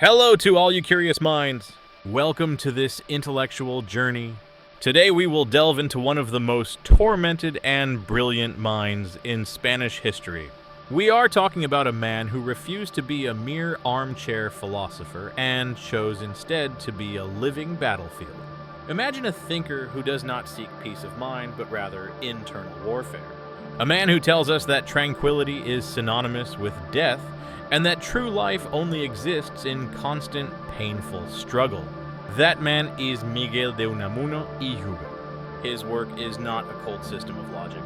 Hello to all you curious minds. Welcome to this intellectual journey. Today we will delve into one of the most tormented and brilliant minds in Spanish history. We are talking about a man who refused to be a mere armchair philosopher and chose instead to be a living battlefield. Imagine a thinker who does not seek peace of mind, but rather internal warfare. A man who tells us that tranquility is synonymous with death, and that true life only exists in constant, painful struggle. That man is Miguel de Unamuno y Jugo. His work is not a cold system of logic.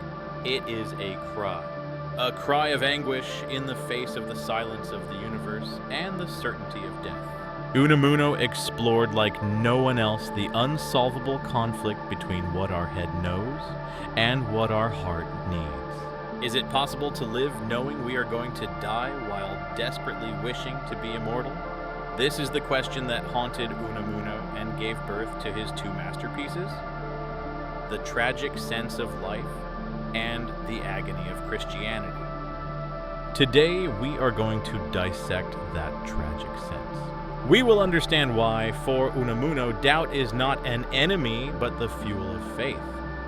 It is a cry of anguish in the face of the silence of the universe and the certainty of death. Unamuno explored like no one else the unsolvable conflict between what our head knows and what our heart needs. Is it possible to live knowing we are going to die while desperately wishing to be immortal? This is the question that haunted Unamuno and gave birth to his two masterpieces, The Tragic Sense of Life and The Agony of Christianity. Today, we are going to dissect that tragic sense. We will understand why, for Unamuno, doubt is not an enemy, but the fuel of faith.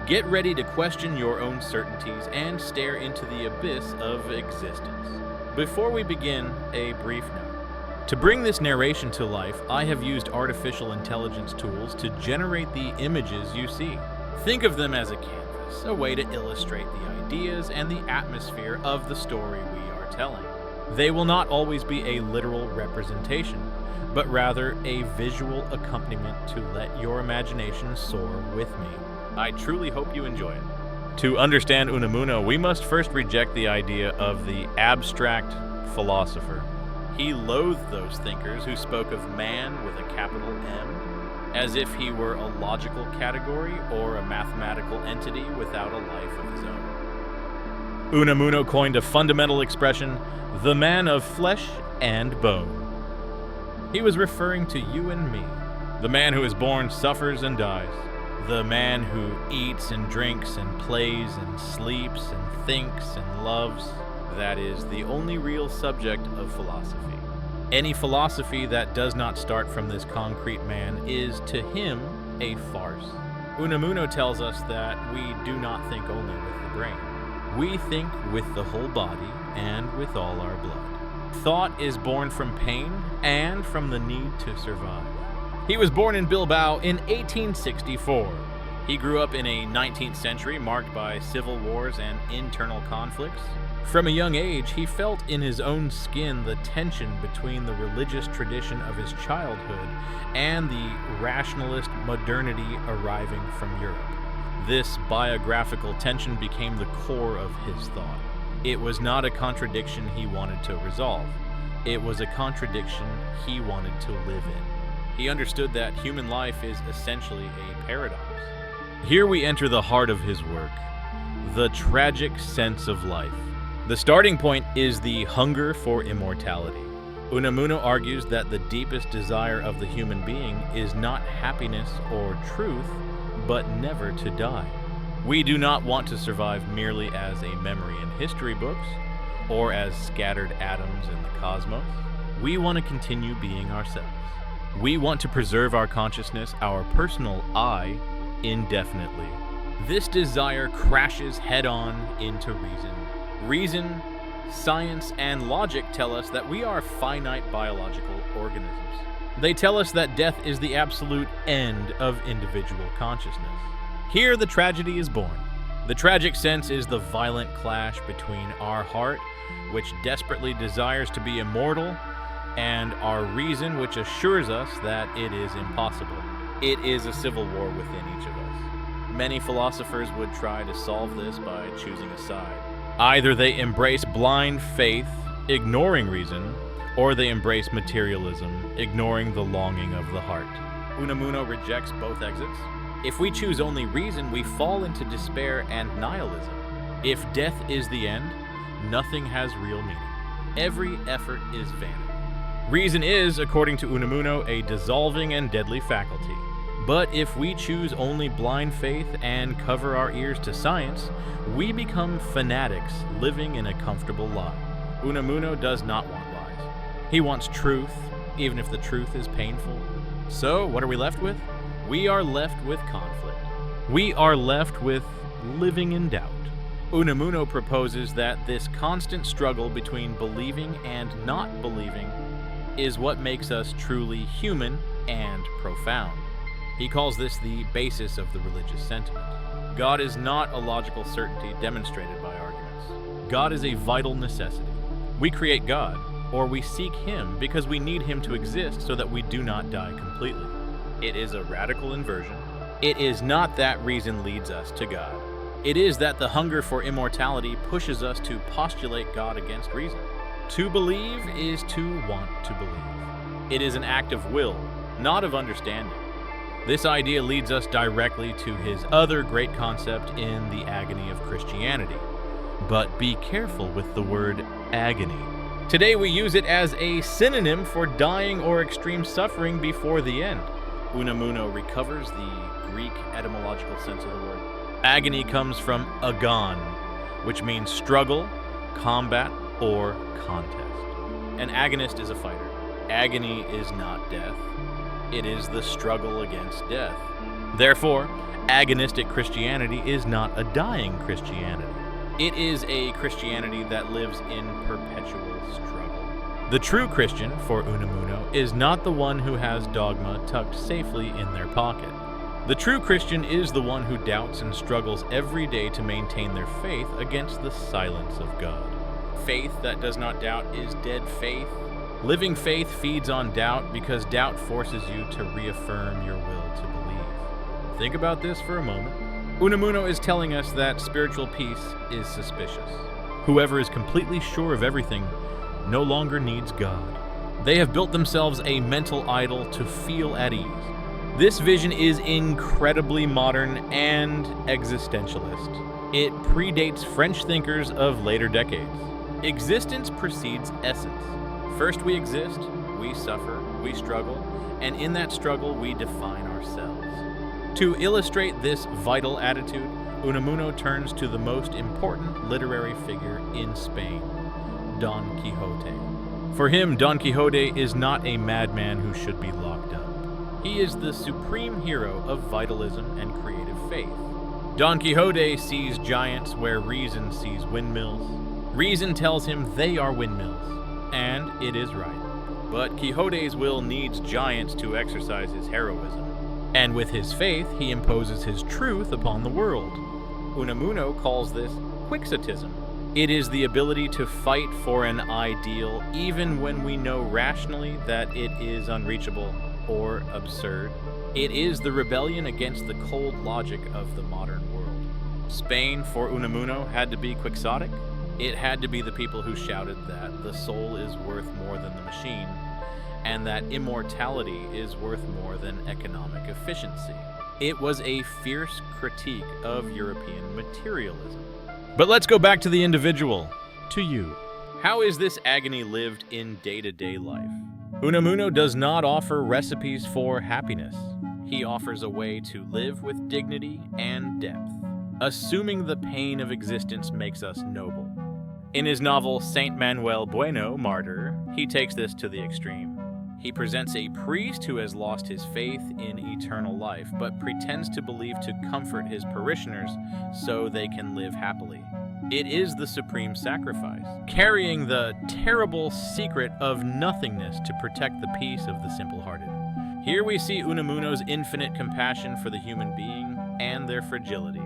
Get ready to question your own certainties and stare into the abyss of existence. Before we begin, a brief note. To bring this narration to life, I have used artificial intelligence tools to generate the images you see. Think of them as a canvas, a way to illustrate the ideas and the atmosphere of the story we are telling. They will not always be a literal representation, but rather a visual accompaniment to let your imagination soar with me. I truly hope you enjoy it. To understand Unamuno, we must first reject the idea of the abstract philosopher. He loathed those thinkers who spoke of man with a capital M, as if he were a logical category or a mathematical entity without a life of his own. Unamuno coined a fundamental expression, the man of flesh and bone. He was referring to you and me. The man who is born suffers and dies. The man who eats and drinks and plays and sleeps and thinks and loves. That is the only real subject of philosophy. Any philosophy that does not start from this concrete man is, to him, a farce. Unamuno tells us that we do not think only with the brain. We think with the whole body and with all our blood. Thought is born from pain and from the need to survive. He was born in Bilbao in 1864. He grew up in a 19th century marked by civil wars and internal conflicts. From a young age, he felt in his own skin the tension between the religious tradition of his childhood and the rationalist modernity arriving from Europe. This biographical tension became the core of his thought. It was not a contradiction he wanted to resolve. It was a contradiction he wanted to live in. He understood that human life is essentially a paradox. Here we enter the heart of his work, the tragic sense of life. The starting point is the hunger for immortality. Unamuno argues that the deepest desire of the human being is not happiness or truth, but never to die. We do not want to survive merely as a memory in history books or as scattered atoms in the cosmos. We want to continue being ourselves. We want to preserve our consciousness, our personal I, indefinitely. This desire crashes head-on into reason. Reason, science, and logic tell us that we are finite biological organisms. They tell us that death is the absolute end of individual consciousness. Here the tragedy is born. The tragic sense is the violent clash between our heart, which desperately desires to be immortal, and our reason, which assures us that it is impossible. It is a civil war within each of us. Many philosophers would try to solve this by choosing a side. Either they embrace blind faith, ignoring reason, or they embrace materialism, ignoring the longing of the heart. Unamuno rejects both exits. If we choose only reason, we fall into despair and nihilism. If death is the end, nothing has real meaning. Every effort is vanity. Reason is, according to Unamuno, a dissolving and deadly faculty. But if we choose only blind faith and cover our ears to science, we become fanatics living in a comfortable lie. Unamuno does not want lies. He wants truth, even if the truth is painful. So, what are we left with? We are left with conflict. We are left with living in doubt. Unamuno proposes that this constant struggle between believing and not believing is what makes us truly human and profound. He calls this the basis of the religious sentiment. God is not a logical certainty demonstrated by arguments. God is a vital necessity. We create God, or we seek Him because we need Him to exist so that we do not die completely. It is a radical inversion. It is not that reason leads us to God. It is that the hunger for immortality pushes us to postulate God against reason. To believe is to want to believe. It is an act of will, not of understanding. This idea leads us directly to his other great concept in the agony of Christianity. But be careful with the word agony. Today we use it as a synonym for dying or extreme suffering before the end. Unamuno recovers the Greek etymological sense of the word. Agony comes from agon, which means struggle, combat, or contest. An agonist is a fighter. Agony is not death. It is the struggle against death. Therefore, agonistic Christianity is not a dying Christianity. It is a Christianity that lives in perpetual struggle. The true Christian, for Unamuno, is not the one who has dogma tucked safely in their pocket. The true Christian is the one who doubts and struggles every day to maintain their faith against the silence of God. Faith that does not doubt is dead faith. Living faith feeds on doubt because doubt forces you to reaffirm your will to believe. Think about this for a moment. Unamuno is telling us that spiritual peace is suspicious. Whoever is completely sure of everything no longer needs God. They have built themselves a mental idol to feel at ease. This vision is incredibly modern and existentialist. It predates French thinkers of later decades. Existence precedes essence. First we exist, we suffer, we struggle, and in that struggle we define ourselves. To illustrate this vital attitude, Unamuno turns to the most important literary figure in Spain, Don Quixote. For him, Don Quixote is not a madman who should be locked up. He is the supreme hero of vitalism and creative faith. Don Quixote sees giants where reason sees windmills. Reason tells him they are windmills, and it is right. But Quixote's will needs giants to exercise his heroism. And with his faith, he imposes his truth upon the world. Unamuno calls this quixotism. It is the ability to fight for an ideal even when we know rationally that it is unreachable or absurd. It is the rebellion against the cold logic of the modern world. Spain, for Unamuno, had to be quixotic. It had to be the people who shouted that the soul is worth more than the machine, and that immortality is worth more than economic efficiency. It was a fierce critique of European materialism. But let's go back to the individual, to you. How is this agony lived in day-to-day life? Unamuno does not offer recipes for happiness. He offers a way to live with dignity and depth, assuming the pain of existence makes us noble. In his novel Saint Manuel Bueno, Martyr, he takes this to the extreme. He presents a priest who has lost his faith in eternal life, but pretends to believe to comfort his parishioners so they can live happily. It is the supreme sacrifice, carrying the terrible secret of nothingness to protect the peace of the simple-hearted. Here we see Unamuno's infinite compassion for the human being and their fragility.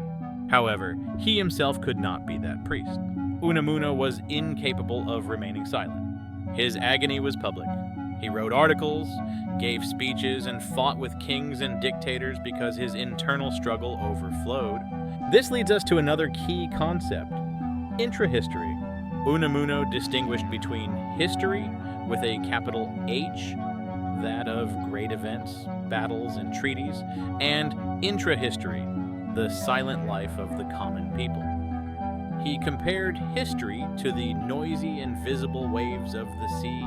However, he himself could not be that priest. Unamuno was incapable of remaining silent. His agony was public. He wrote articles, gave speeches, and fought with kings and dictators because his internal struggle overflowed. This leads us to another key concept, intrahistory. Unamuno distinguished between history, with a capital H, that of great events, battles, and treaties, and intrahistory, the silent life of the common people. He compared history to the noisy and visible waves of the sea,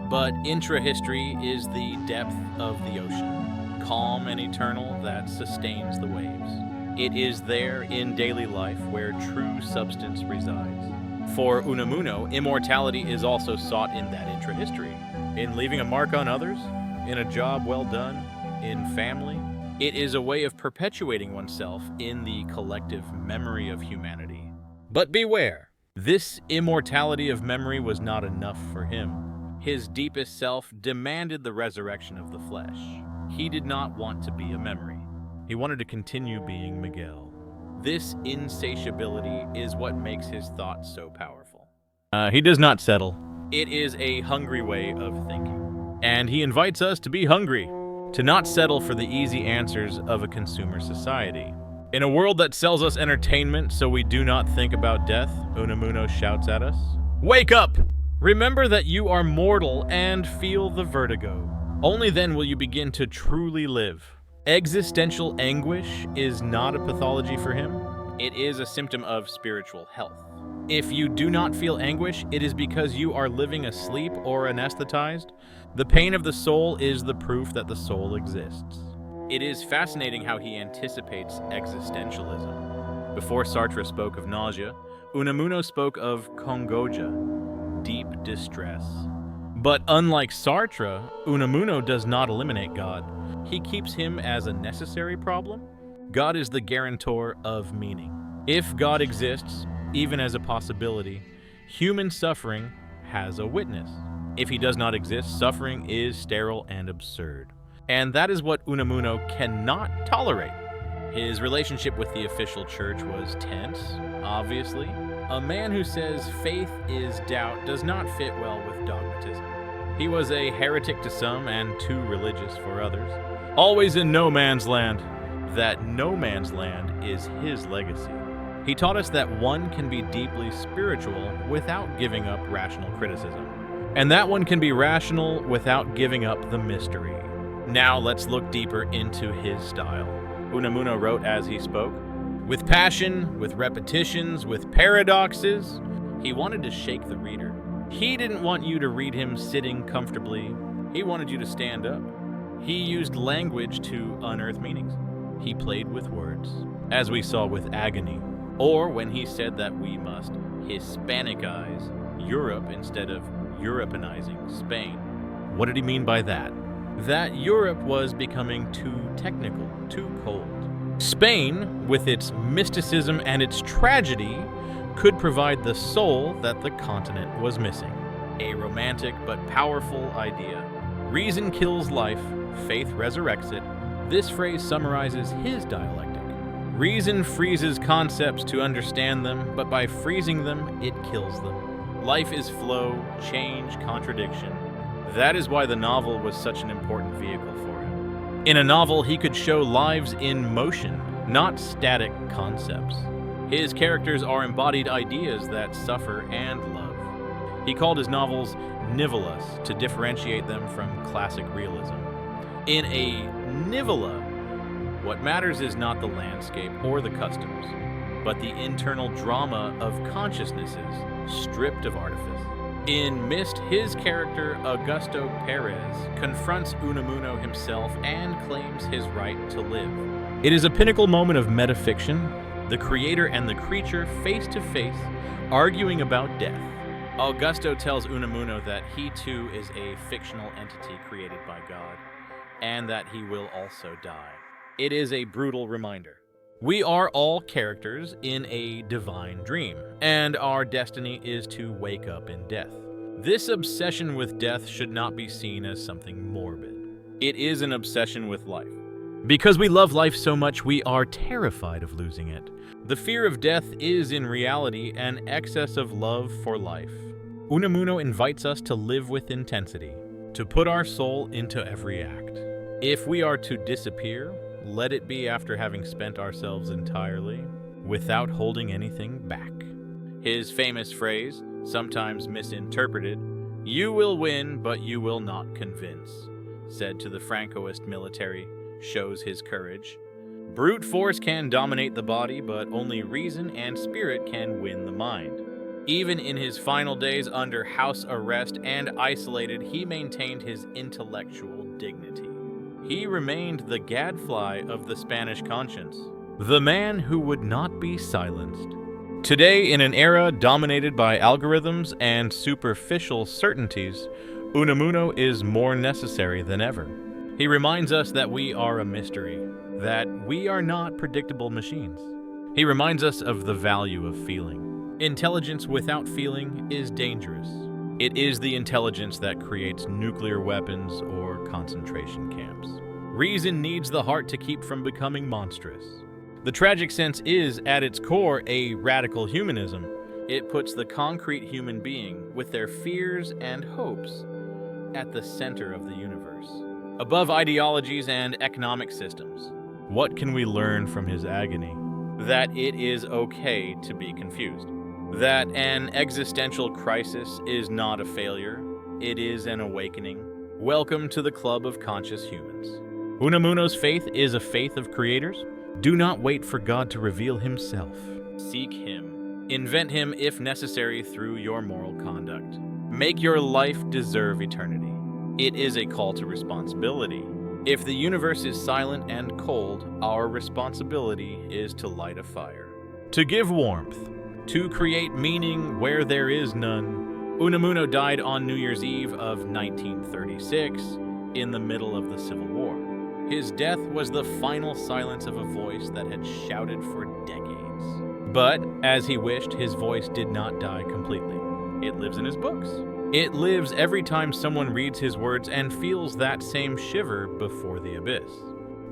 but intrahistory is the depth of the ocean, calm and eternal, that sustains the waves. It is there in daily life where true substance resides. For Unamuno, immortality is also sought in that intrahistory. In leaving a mark on others? In a job well done? In family? It is a way of perpetuating oneself in the collective memory of humanity. But beware, this immortality of memory was not enough for him. His deepest self demanded the resurrection of the flesh. He did not want to be a memory. He wanted to continue being Miguel. This insatiability is what makes his thoughts so powerful. He does not settle. It is a hungry way of thinking. And he invites us to be hungry, to not settle for the easy answers of a consumer society. In a world that sells us entertainment so we do not think about death, Unamuno shouts at us, "Wake up! Remember that you are mortal and feel the vertigo. Only then will you begin to truly live." Existential anguish is not a pathology for him. It is a symptom of spiritual health. If you do not feel anguish, it is because you are living asleep or anesthetized. The pain of the soul is the proof that the soul exists. It is fascinating how he anticipates existentialism. Before Sartre spoke of nausea, Unamuno spoke of congoja, deep distress. But unlike Sartre, Unamuno does not eliminate God. He keeps him as a necessary problem. God is the guarantor of meaning. If God exists, even as a possibility, human suffering has a witness. If he does not exist, suffering is sterile and absurd. And that is what Unamuno cannot tolerate. His relationship with the official church was tense, obviously. A man who says faith is doubt does not fit well with dogmatism. He was a heretic to some and too religious for others. Always in no man's land. That no man's land is his legacy. He taught us that one can be deeply spiritual without giving up rational criticism. And that one can be rational without giving up the mystery. Now let's look deeper into his style. Unamuno wrote as he spoke. With passion, with repetitions, with paradoxes, he wanted to shake the reader. He didn't want you to read him sitting comfortably. He wanted you to stand up. He used language to unearth meanings. He played with words, as we saw with agony, or when he said that we must Hispanicize Europe instead of Europeanizing Spain. What did he mean by that? That Europe was becoming too technical, too cold. Spain, with its mysticism and its tragedy, could provide the soul that the continent was missing. A romantic but powerful idea. Reason kills life, faith resurrects it. This phrase summarizes his dialectic. Reason freezes concepts to understand them, but by freezing them, it kills them. Life is flow, change, contradiction. That is why the novel was such an important vehicle for him. In a novel, he could show lives in motion, not static concepts. His characters are embodied ideas that suffer and love. He called his novels nivelas to differentiate them from classic realism. In a nivela, what matters is not the landscape or the customs, but the internal drama of consciousnesses stripped of artifice. In Mist, his character, Augusto Perez, confronts Unamuno himself and claims his right to live. It is a pinnacle moment of metafiction, the creator and the creature face to face, arguing about death. Augusto tells Unamuno that he too is a fictional entity created by God, and that he will also die. It is a brutal reminder. We are all characters in a divine dream, and our destiny is to wake up in death. This obsession with death should not be seen as something morbid. It is an obsession with life. Because we love life so much, we are terrified of losing it. The fear of death is, in reality, an excess of love for life. Unamuno invites us to live with intensity, to put our soul into every act. If we are to disappear, let it be after having spent ourselves entirely, without holding anything back. His famous phrase, sometimes misinterpreted, "You will win, but you will not convince," said to the Francoist military, shows his courage. Brute force can dominate the body, but only reason and spirit can win the mind. Even in his final days under house arrest and isolated, he maintained his intellectual dignity. He remained the gadfly of the Spanish conscience, the man who would not be silenced. Today, in an era dominated by algorithms and superficial certainties, Unamuno is more necessary than ever. He reminds us that we are a mystery, that we are not predictable machines. He reminds us of the value of feeling. Intelligence without feeling is dangerous. It is the intelligence that creates nuclear weapons or concentration camps. Reason needs the heart to keep from becoming monstrous. The tragic sense is, at its core, a radical humanism. It puts the concrete human being, with their fears and hopes, at the center of the universe, above ideologies and economic systems. What can we learn from his agony? That it is okay to be confused. That an existential crisis is not a failure, it is an awakening. Welcome to the club of conscious humans. Unamuno's faith is a faith of creators. Do not wait for God to reveal himself. Seek him. Invent him if necessary through your moral conduct. Make your life deserve eternity. It is a call to responsibility. If the universe is silent and cold, our responsibility is to light a fire. To give warmth. To create meaning where there is none. Unamuno died on New Year's Eve of 1936 in the middle of the Civil War. His death was the final silence of a voice that had shouted for decades. But, as he wished, his voice did not die completely. It lives in his books. It lives every time someone reads his words and feels that same shiver before the abyss.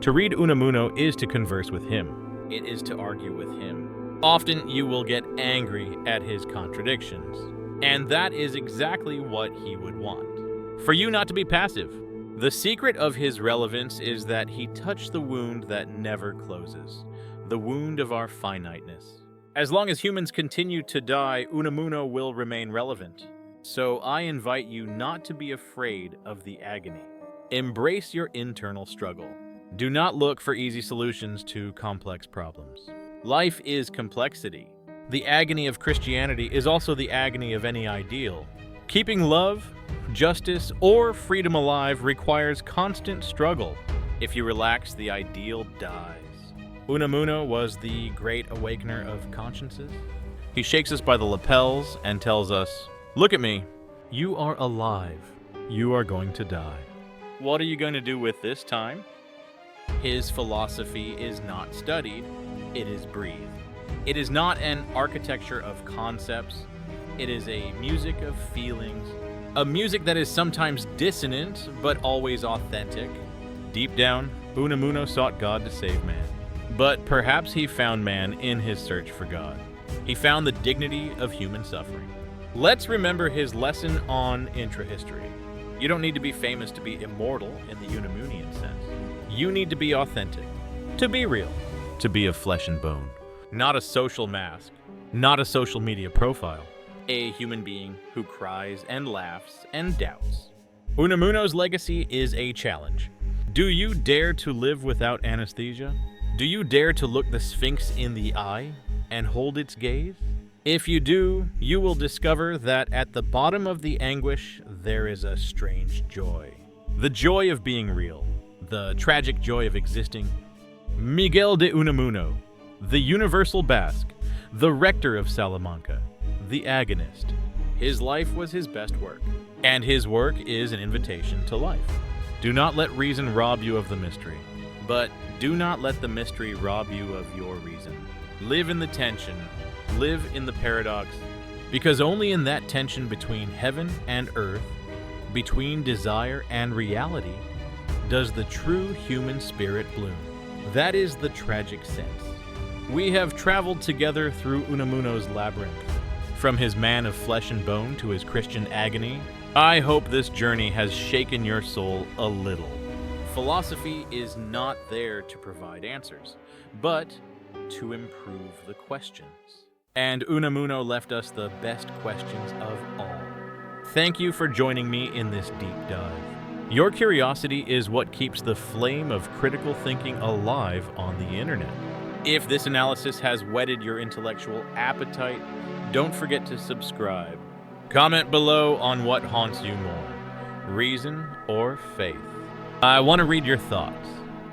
To read Unamuno is to converse with him. It is to argue with him. Often you will get angry at his contradictions. And that is exactly what he would want. For you not to be passive. The secret of his relevance is that he touched the wound that never closes, the wound of our finiteness. As long as humans continue to die, Unamuno will remain relevant. So I invite you not to be afraid of the agony. Embrace your internal struggle. Do not look for easy solutions to complex problems. Life is complexity. The agony of Christianity is also the agony of any ideal. Keeping love, justice, or freedom alive requires constant struggle. If you relax, the ideal dies. Unamuno was the great awakener of consciences. He shakes us by the lapels and tells us, "Look at me. You are alive. You are going to die. What are you going to do with this time?" His philosophy is not studied, it is breathed. It is not an architecture of concepts. It is a music of feelings, a music that is sometimes dissonant, but always authentic. Deep down, Unamuno sought God to save man. But perhaps he found man in his search for God. He found the dignity of human suffering. Let's remember his lesson on intrahistory. You don't need to be famous to be immortal in the Unamunian sense. You need to be authentic, to be real, to be of flesh and bone. Not a social mask, not a social media profile. A human being who cries and laughs and doubts. Unamuno's legacy is a challenge. Do you dare to live without anesthesia? Do you dare to look the Sphinx in the eye and hold its gaze? If you do, you will discover that at the bottom of the anguish, there is a strange joy. The joy of being real. The tragic joy of existing. Miguel de Unamuno, the universal Basque, the rector of Salamanca, the agonist. His life was his best work, and his work is an invitation to life. Do not let reason rob you of the mystery, but do not let the mystery rob you of your reason. Live in the tension, live in the paradox, because only in that tension between heaven and earth, between desire and reality, does the true human spirit bloom. That is the tragic sense. We have traveled together through Unamuno's labyrinth. From his man of flesh and bone to his Christian agony, I hope this journey has shaken your soul a little. Philosophy is not there to provide answers, but to improve the questions. And Unamuno left us the best questions of all. Thank you for joining me in this deep dive. Your curiosity is what keeps the flame of critical thinking alive on the internet. If this analysis has whetted your intellectual appetite, don't forget to subscribe. Comment below on what haunts you more, reason or faith. I want to read your thoughts.